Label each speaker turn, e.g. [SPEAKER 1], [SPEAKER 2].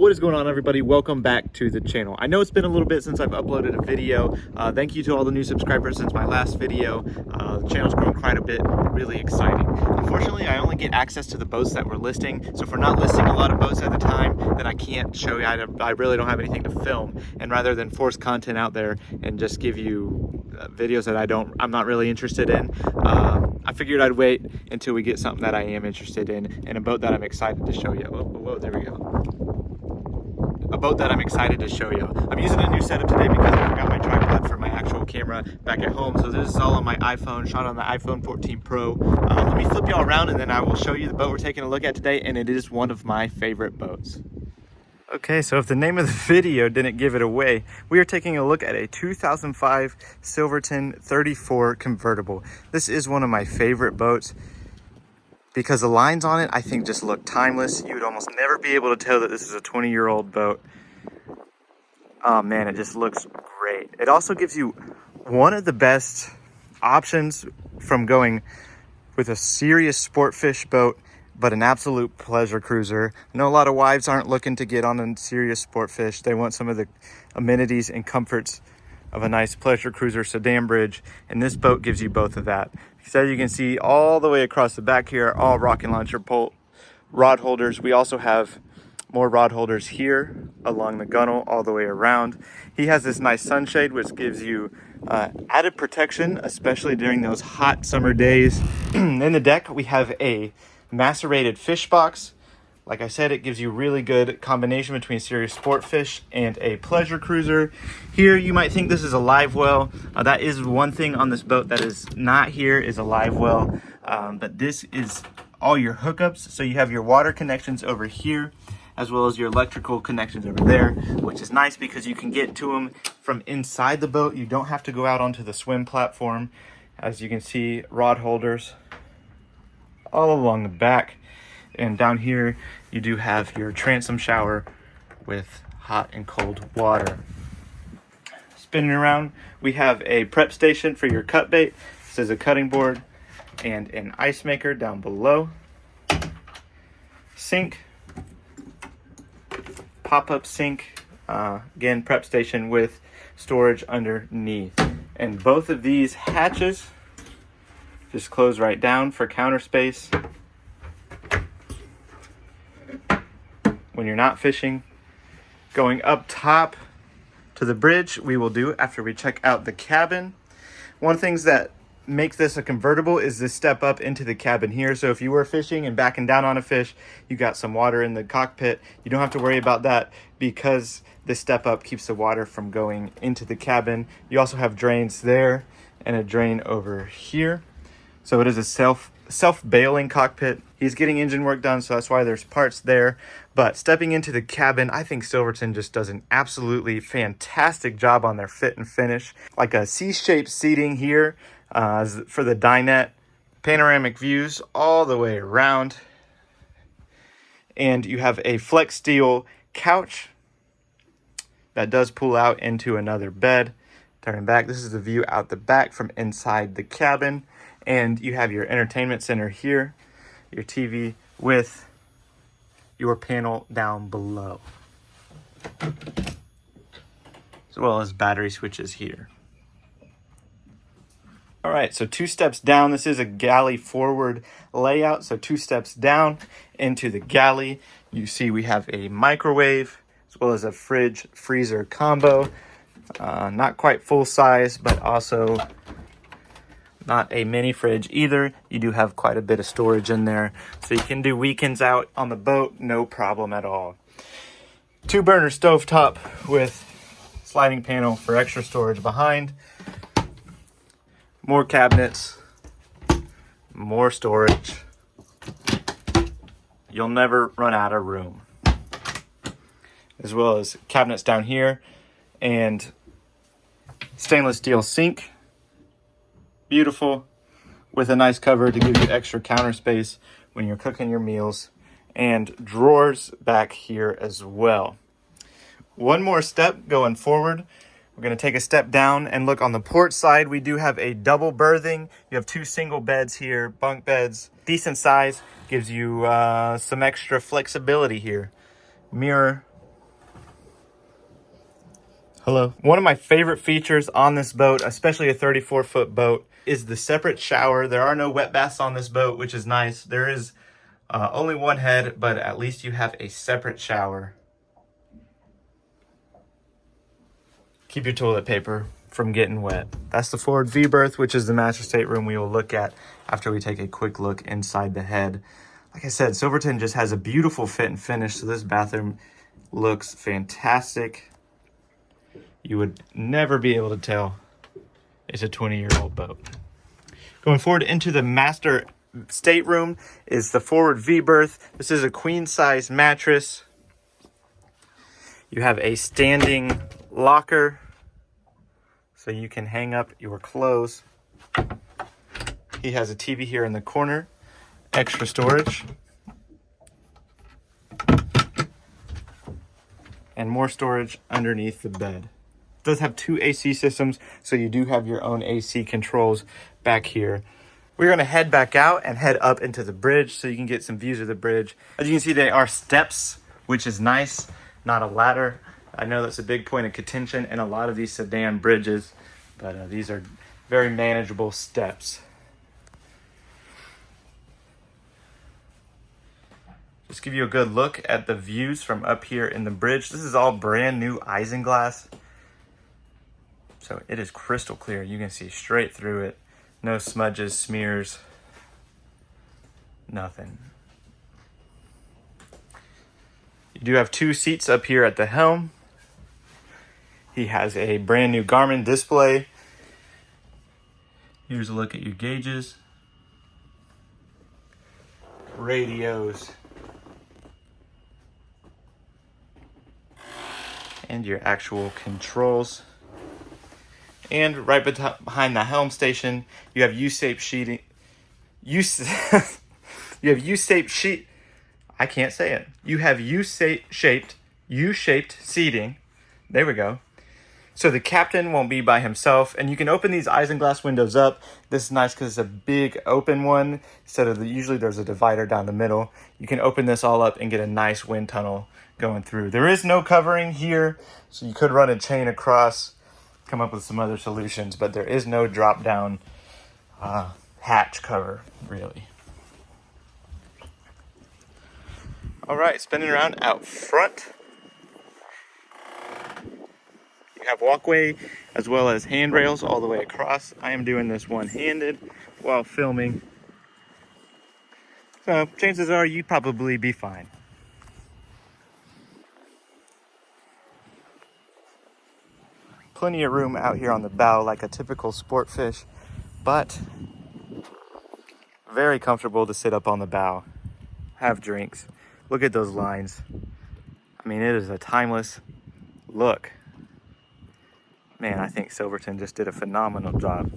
[SPEAKER 1] What is going on, everybody? Welcome back to the channel. I know it's been a little bit since I've uploaded a video. Thank you to all the new subscribers since my last video. The channel's grown quite a bit, really exciting. Unfortunately, I only get access to the boats that we're listing, so if we're not listing a lot of boats at the time, then I can't show you. I really don't have anything to film, and rather than force content out there and just give you videos that I'm not really interested in, I figured I'd wait until we get something that I am interested in, and a boat that I'm excited to show you. Whoa, there we go. A boat that I'm excited to show you. I'm using a new setup today because I forgot my tripod for my actual camera back at home. So this is all on my iPhone, shot on the iPhone 14 Pro. Let me flip y'all around and then I will show you the boat we're taking a look at today, and it is one of my favorite boats. Okay, so if the name of the video didn't give it away, we are taking a look at a 2005 Silverton 34 convertible. This is one of my favorite boats because the lines on it, I think, just look timeless. You would almost never be able to tell that this is a 20-year-old boat. Oh man, it just looks great. It also gives you one of the best options from going with a serious sport fish boat, but an absolute pleasure cruiser. I know a lot of wives aren't looking to get on a serious sport fish. They want some of the amenities and comforts of a nice pleasure cruiser sedan bridge, and this boat gives you both of that. Because as you can see, all the way across the back here are all rocket launcher rod holders. We also have more rod holders here along the gunnel all the way around. He has this nice sunshade which gives you added protection, especially during those hot summer days. In the deck we have a macerated fish box. Like I said, it gives you really good combination between serious sport fish and a pleasure cruiser. Here, you might think this is a live well. That is one thing on this boat that is not here, is a live well. But this is all your hookups. So you have your water connections over here, as well as your electrical connections over there, which is nice because you can get to them from inside the boat. You don't have to go out onto the swim platform. As you can see, rod holders all along the back. And down here, you do have your transom shower with hot and cold water. Spinning around, we have a prep station for your cut bait. This is a cutting board and an ice maker down below. Sink, pop-up sink, again, prep station with storage underneath. And both of these hatches just close right down for counter space. When you're not fishing. Going up top to the bridge, we will do after we check out the cabin. One of the things that makes this a convertible is this step up into the cabin here. So if you were fishing and backing down on a fish, you got some water in the cockpit, you don't have to worry about that because this step up keeps the water from going into the cabin. You also have drains there and a drain over here. So it is a self-bailing cockpit. He's getting engine work done, so that's why there's parts there. But stepping into the cabin, I think Silverton just does an absolutely fantastic job on their fit and finish. Like a C-shaped seating here for the dinette. Panoramic views all the way around. And you have a flex steel couch that does pull out into another bed. Turning back, this is the view out the back from inside the cabin. And you have your entertainment center here, your TV with your panel down below, as well as battery switches here. All right, so 2 steps down. This is a galley forward layout. So 2 steps down into the galley, you see we have a microwave as well as a fridge freezer combo. Not quite full size, but also not a mini fridge either. You do have quite a bit of storage in there, so you can do weekends out on the boat, no problem at all. 2-burner stovetop with sliding panel for extra storage behind. More cabinets, more storage. You'll never run out of room. As well as cabinets down here and stainless steel sink. Beautiful, with a nice cover to give you extra counter space when you're cooking your meals, and drawers back here as well. One more step going forward. We're going to take a step down and look on the port side. We do have a double berthing. You have 2 single beds here, bunk beds, decent size, gives you some extra flexibility here. Mirror Hello. One of my favorite features on this boat, especially a 34-foot boat, is the separate shower. There are no wet baths on this boat, which is nice. There is only one head, but at least you have a separate shower. Keep your toilet paper from getting wet. That's the forward V berth, which is the master stateroom we will look at after we take a quick look inside the head. Like I said, Silverton just has a beautiful fit and finish, so this bathroom looks fantastic. You would never be able to tell it's a 20-year-old boat. Going forward into the master stateroom is the forward V berth. This is a queen size mattress. You have a standing locker so you can hang up your clothes. He has a TV here in the corner, extra storage, and more storage underneath the bed. It does have 2 AC systems, so you do have your own AC controls back here. We're going to head back out and head up into the bridge so you can get some views of the bridge. As you can see, there are steps, which is nice, not a ladder. I know that's a big point of contention in a lot of these sedan bridges, but these are very manageable steps. Just give you a good look at the views from up here in the bridge. This is all brand new isinglass, so it is crystal clear. You can see straight through it. No smudges, smears, nothing. You do have 2 seats up here at the helm. He has a brand new Garmin display. Here's a look at your gauges, radios, and your actual controls. And right behind the helm station, you have U-shaped sheeting. You have U-shaped sheet. I can't say it. You have U-shaped seating. There we go. So the captain won't be by himself, and you can open these isinglass windows up. This is nice because it's a big open one instead of usually there's a divider down the middle. You can open this all up and get a nice wind tunnel going through. There is no covering here, so you could run a chain across, come up with some other solutions, but there is no drop down hatch cover really. All right, spinning around out front. You have walkway as well as handrails all the way across. I am doing this one-handed while filming, so chances are you'd probably be fine. Plenty of room out here on the bow like a typical sport fish, but very comfortable to sit up on the bow, have drinks. Look at those lines. I mean, it is a timeless look. Man, I think Silverton just did a phenomenal job.